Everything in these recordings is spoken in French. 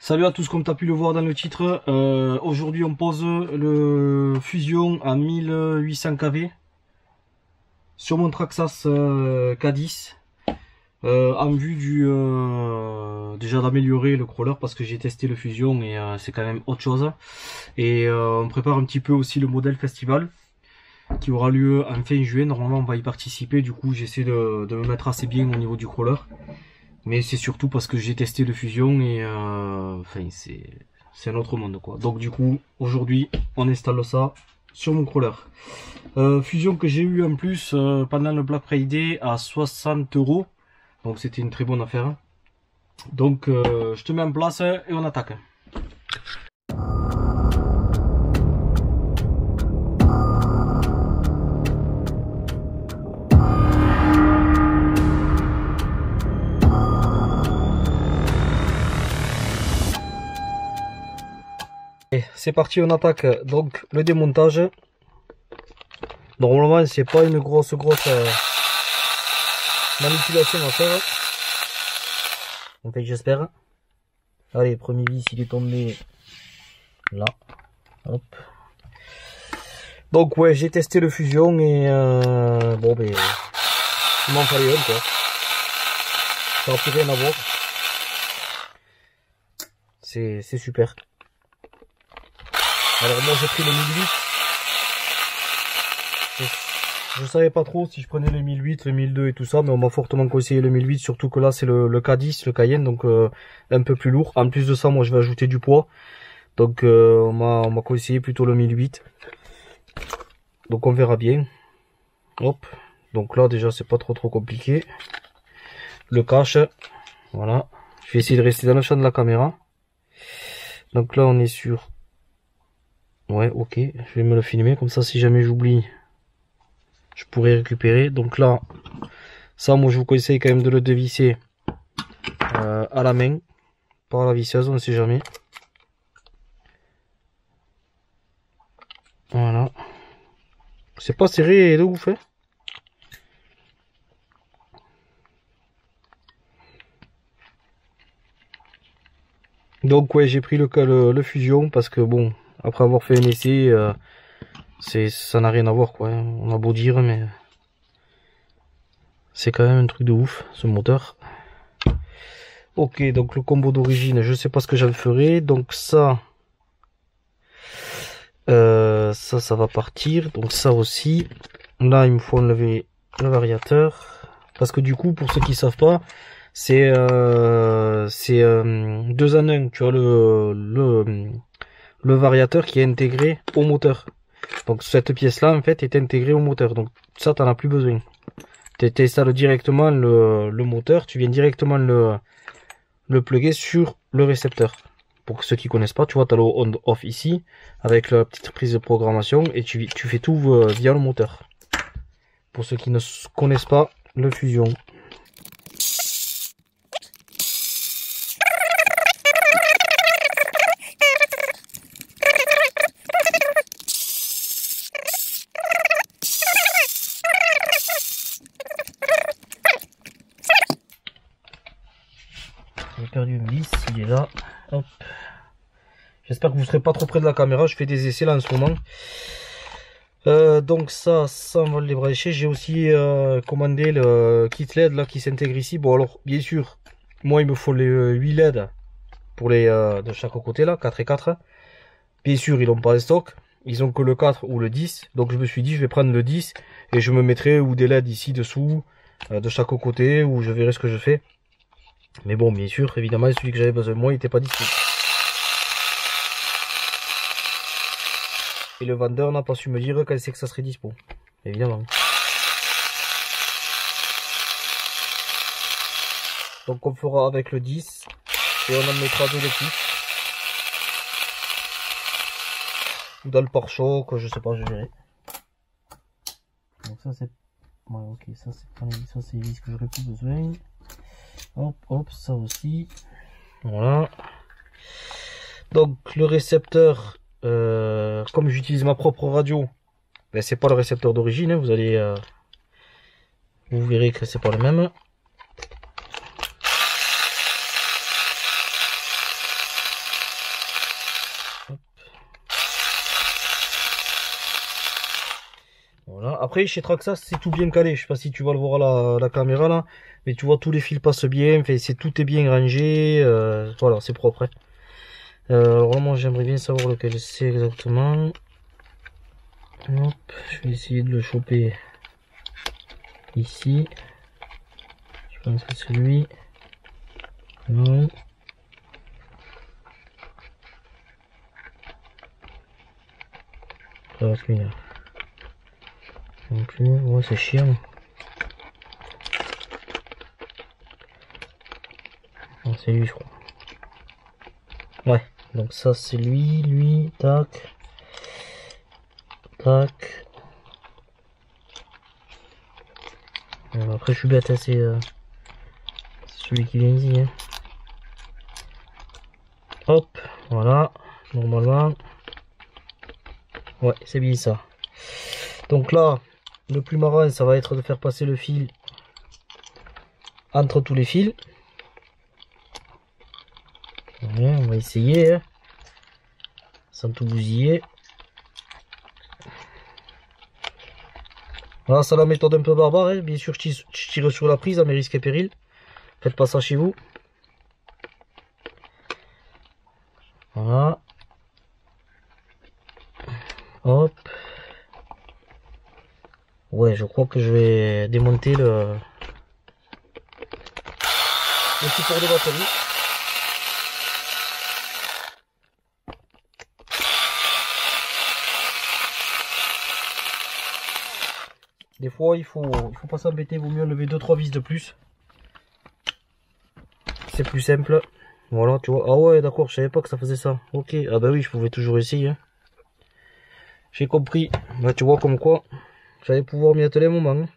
Salut à tous, comme tu as pu le voir dans le titre, aujourd'hui on pose le Fusion à 1800 kV sur mon Traxxas K10 en vue déjà d'améliorer le crawler parce que j'ai testé le Fusion et c'est quand même autre chose. Et on prépare un petit peu aussi le modèle festival qui aura lieu en fin juillet. Normalement on va y participer, du coup j'essaie de me mettre assez bien au niveau du crawler. Mais c'est surtout parce que j'ai testé le Fusion et enfin c'est un autre monde quoi. Donc du coup aujourd'hui on installe ça sur mon crawler. Fusion que j'ai eu en plus pendant le Black Friday à 60 €. Donc c'était une très bonne affaire. Donc je te mets en place et on attaque. C'est parti, on attaque. Donc le démontage. Normalement c'est pas une grosse manipulation à faire. Enfin j'espère. Allez, premier vis il est tombé là. Hop. Donc ouais, j'ai testé le Fusion et bon ben il m'en fallait un quoi. Ça n'a plus rien à voir. C'est super. Alors moi j'ai pris le 1008. Je savais pas trop si je prenais le 1008, le 1002 et tout ça, mais on m'a fortement conseillé le 1008, surtout que là c'est le K10, le Cayenne, donc un peu plus lourd. En plus de ça, moi je vais ajouter du poids, donc on m'a conseillé plutôt le 1008. Donc on verra bien. Hop, donc là déjà c'est pas trop compliqué. Le cache, voilà. Je vais essayer de rester dans le champ de la caméra. Donc là on est sur... Ouais, ok, je vais me le filmer, comme ça si jamais j'oublie, je pourrais récupérer. Donc là, ça moi je vous conseille quand même de le dévisser à la main, pas à la visseuse, on ne sait jamais. Voilà. C'est pas serré de ouf, hein. Donc ouais, j'ai pris le Fusion parce que bon, après avoir fait un essai, ça n'a rien à voir quoi. On a beau dire, mais c'est quand même un truc de ouf ce moteur. Ok, donc le combo d'origine, je sais pas ce que j'en ferai. Donc ça va partir. Donc ça aussi. Là, il me faut enlever le variateur parce que du coup, pour ceux qui savent pas, c'est 2 en 1. Tu vois le variateur qui est intégré au moteur. Donc cette pièce là en fait est intégrée au moteur. Donc ça t'en as plus besoin. Tu installes directement le moteur. Tu viens directement le plugger sur le récepteur. Pour ceux qui connaissent pas, tu vois, tu as le on-off ici avec la petite prise de programmation et tu fais tout via le moteur. Pour ceux qui ne connaissent pas le Fusion. J'ai perdu une vis, il est là. Hop. J'espère que vous ne serez pas trop près de la caméra, je fais des essais là en ce moment. Donc ça on va le débrancher. J'ai aussi commandé le kit LED là qui s'intègre ici. Bon alors bien sûr, moi il me faut les 8 LED pour les de chaque côté là, 4 et 4. Bien sûr ils n'ont pas en stock, ils ont que le 4 ou le 10. Donc je me suis dit je vais prendre le 10 et je me mettrai ou des LED ici dessous de chaque côté, ou je verrai ce que je fais. Mais bon bien sûr évidemment celui que j'avais besoin moi il n'était pas disponible. Et le vendeur n'a pas su me dire quand c'est que ça serait dispo, évidemment. Donc on fera avec le 10 et on en mettra de l'électrique. Ou dans le pare-choc, je sais pas, je verrai. Donc ça c'est... Ouais ok, ça c'est les vis que j'aurais plus besoin. Hop, hop, ça aussi. Voilà. Donc le récepteur... comme j'utilise ma propre radio, ben, c'est pas le récepteur d'origine, hein, vous verrez que c'est pas le même. Hein. Après chez Traxxas c'est tout bien calé, je sais pas si tu vas le voir à la caméra là, mais tu vois tous les fils passent bien, enfin, tout est bien rangé, voilà c'est propre. Hein. Alors là, moi j'aimerais bien savoir lequel c'est exactement. Hop, je vais essayer de le choper ici. Je pense que c'est lui. Non. Ça va celui-là. Non plus. Ouais, c'est chiant. Non, c'est lui, je crois. Ouais. Donc ça, c'est lui, tac. Tac. Après, je suis bête, hein, c'est celui qui vient ici. Hein. Hop, voilà. Normalement. Ouais, c'est bien ça. Donc là, le plus marrant, ça va être de faire passer le fil entre tous les fils. Ouais, on va essayer, hein, sans tout bousiller. Voilà, c'est la méthode un peu barbare, hein. Bien sûr, je tire sur la prise à mes risques et périls. Faites pas ça chez vous. Voilà. Hop. Ouais, je crois que je vais démonter le support de batterie. Des fois, il faut pas s'embêter, il vaut mieux enlever 2-3 vis de plus. C'est plus simple. Voilà, tu vois. Ah ouais, d'accord, je savais pas que ça faisait ça. Ok, ah bah oui, je pouvais toujours essayer. Hein. J'ai compris. Bah, tu vois, comme quoi, j'allais pouvoir m'y atteler un moment. Hein.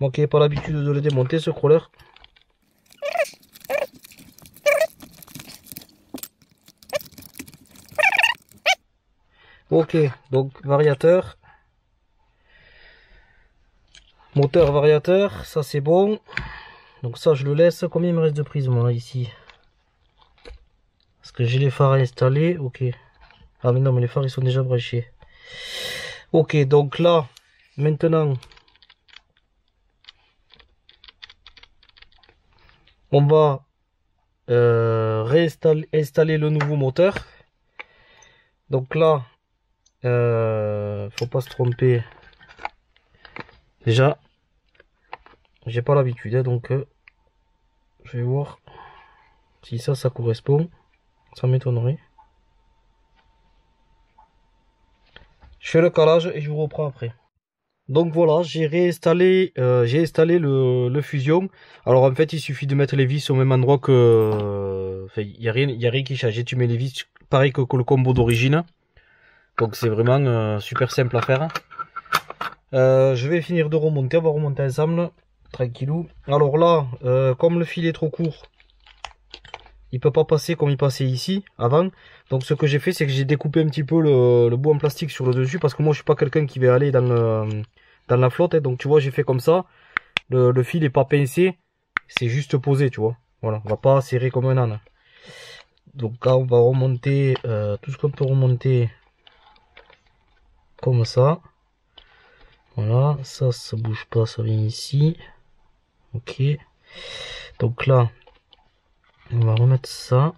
Moi qui n'ai pas l'habitude de le démonter, ce crawler. Ok, donc variateur. Moteur variateur, ça c'est bon. Donc ça je le laisse. Combien il me reste de prise moi ici? Parce que j'ai les phares installés. Ok. Ah mais non, mais les phares ils sont déjà branchés. Ok, donc là, maintenant, on va installer le nouveau moteur. Donc là, faut pas se tromper. Déjà, j'ai pas l'habitude, hein, donc je vais voir si ça correspond. Ça m'étonnerait. Je fais le calage et je vous reprends après. Donc voilà, j'ai installé le Fusion. Alors en fait, il suffit de mettre les vis au même endroit que... Enfin, il n'y a rien qui change. Tu mets les vis pareil que le combo d'origine. Donc c'est vraiment super simple à faire. Je vais finir de remonter, on va remonter ensemble. Tranquillou. Alors là, comme le fil est trop court, il peut pas passer comme il passait ici avant. Donc ce que j'ai fait, c'est que j'ai découpé un petit peu le bout en plastique sur le dessus, parce que moi je suis pas quelqu'un qui va aller dans la flotte. Hein. Donc tu vois, j'ai fait comme ça. Le fil est pas pincé, c'est juste posé, tu vois. Voilà, on va pas serrer comme un âne. Donc là on va remonter tout ce qu'on peut remonter comme ça. Voilà, ça bouge pas, ça vient ici. Ok. Donc là, on va remettre ça.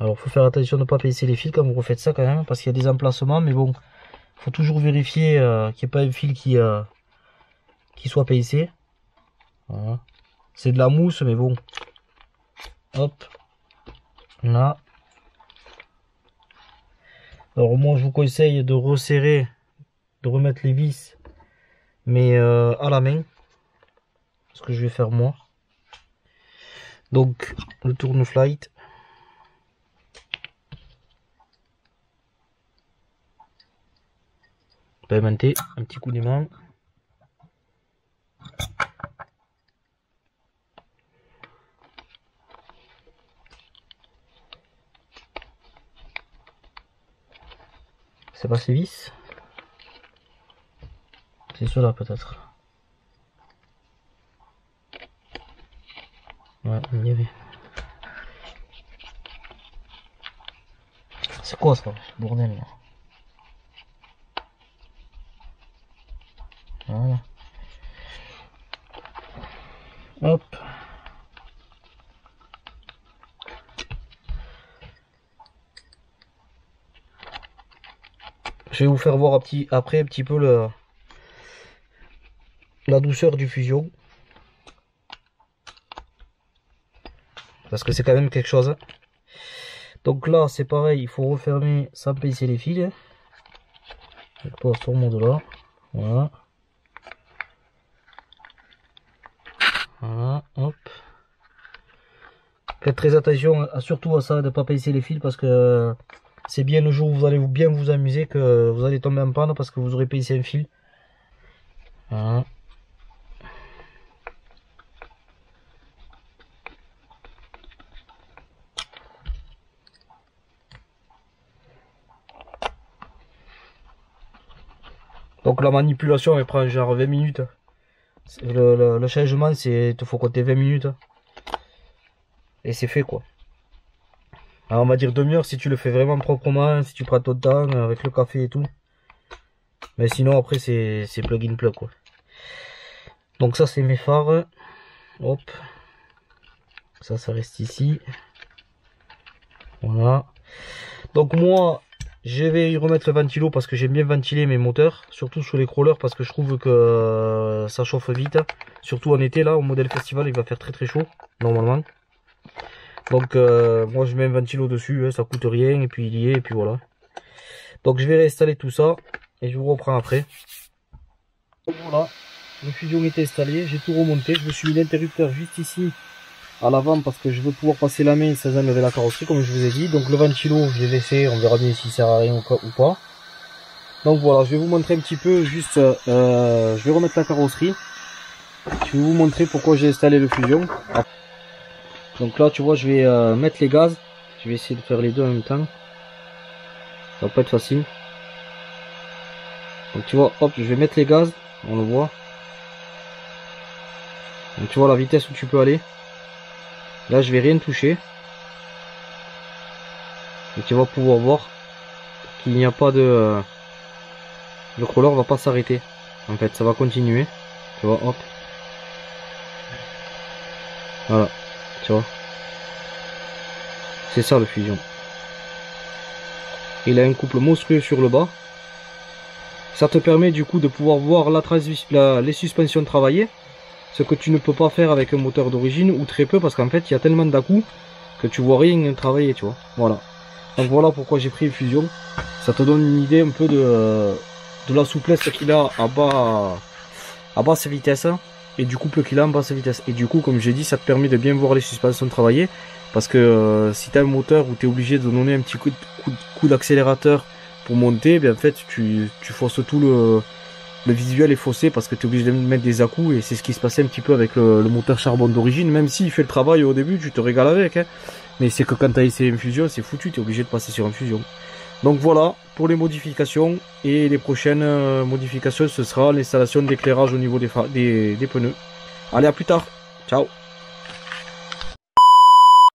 Alors faut faire attention de ne pas pincer les fils quand vous refaites ça quand même, parce qu'il y a des emplacements, mais bon, faut toujours vérifier qu'il n'y ait pas un fil qui soit pincé. Voilà. C'est de la mousse, mais bon. Hop. Là. Alors moi je vous conseille de resserrer, de remettre les vis, mais à la main. Ce que je vais faire moi. Donc le tourne-flight. Paiementer, un petit coup d'aimant. C'est pas ces vis. C'est cela peut-être. Ouais, il y avait. C'est quoi ça, bordel là? Je vais vous faire voir après un petit peu la douceur du fusion. Parce que c'est quand même quelque chose. Donc là c'est pareil, il faut refermer sans pincer les fils. Je pose sur le mode là. Voilà. Voilà, hop. Faites très attention surtout à ça, de ne pas pincer les fils, parce que c'est bien le jour où vous allez bien vous amuser que vous allez tomber en panne parce que vous aurez pincé un fil. Voilà. Donc la manipulation elle prend genre 20 minutes. Le changement il te faut compter 20 minutes. Et c'est fait quoi. Alors on va dire demi-heure si tu le fais vraiment proprement, si tu prends ton temps avec le café et tout. Mais sinon après c'est plug in plug quoi. Donc ça c'est mes phares. Hop. Ça reste ici. Voilà. Donc moi je vais y remettre le ventilo parce que j'aime bien ventiler mes moteurs. Surtout sur les crawlers parce que je trouve que ça chauffe vite. Surtout en été là, au modèle festival il va faire très chaud normalement. Donc moi je mets un ventilo dessus, hein, ça coûte rien et puis il y est et puis voilà. Donc je vais réinstaller tout ça et je vous reprends après. Donc voilà, le fusion est installé, j'ai tout remonté, je me suis mis l'interrupteur juste ici à l'avant parce que je veux pouvoir passer la main sans enlever la carrosserie comme je vous ai dit. Donc le ventilo je l'ai laissé, on verra bien s'il sert à rien ou pas. Donc voilà, je vais vous montrer un petit peu, juste je vais remettre la carrosserie. Je vais vous montrer pourquoi j'ai installé le fusion. Donc là tu vois je vais mettre les gaz, je vais essayer de faire les deux en même temps. Ça va pas être facile. Donc tu vois, hop, je vais mettre les gaz, on le voit. Donc tu vois la vitesse où tu peux aller. Là je vais rien toucher. Et tu vas pouvoir voir qu'il n'y a pas de... le crawler va pas s'arrêter. En fait ça va continuer. Tu vois, hop. Voilà, tu vois. C'est ça le fusion. Il a un couple monstrueux sur le bas. Ça te permet du coup de pouvoir voir les suspensions travailler. Ce que tu ne peux pas faire avec un moteur d'origine ou très peu parce qu'en fait il y a tellement d'à-coups que tu vois rien travailler, tu vois. Voilà. Donc voilà pourquoi j'ai pris le fusion. Ça te donne une idée un peu de la souplesse qu'il a à basse vitesse et du couple qu'il a en basse vitesse. Et du coup comme j'ai dit ça te permet de bien voir les suspensions travailler. Parce que si tu as un moteur où tu es obligé de donner un petit coup d'accélérateur pour monter, bien en fait tu fausses tout le visuel est faussé parce que tu es obligé de mettre des à-coups et c'est ce qui se passait un petit peu avec le moteur charbon d'origine. Même s'il fait le travail au début, tu te régales avec. Hein. Mais c'est que quand tu as essayé une fusion, c'est foutu, tu es obligé de passer sur une fusion. Donc voilà pour les modifications et les prochaines modifications, ce sera l'installation d'éclairage au niveau des pneus. Allez, à plus tard. Ciao.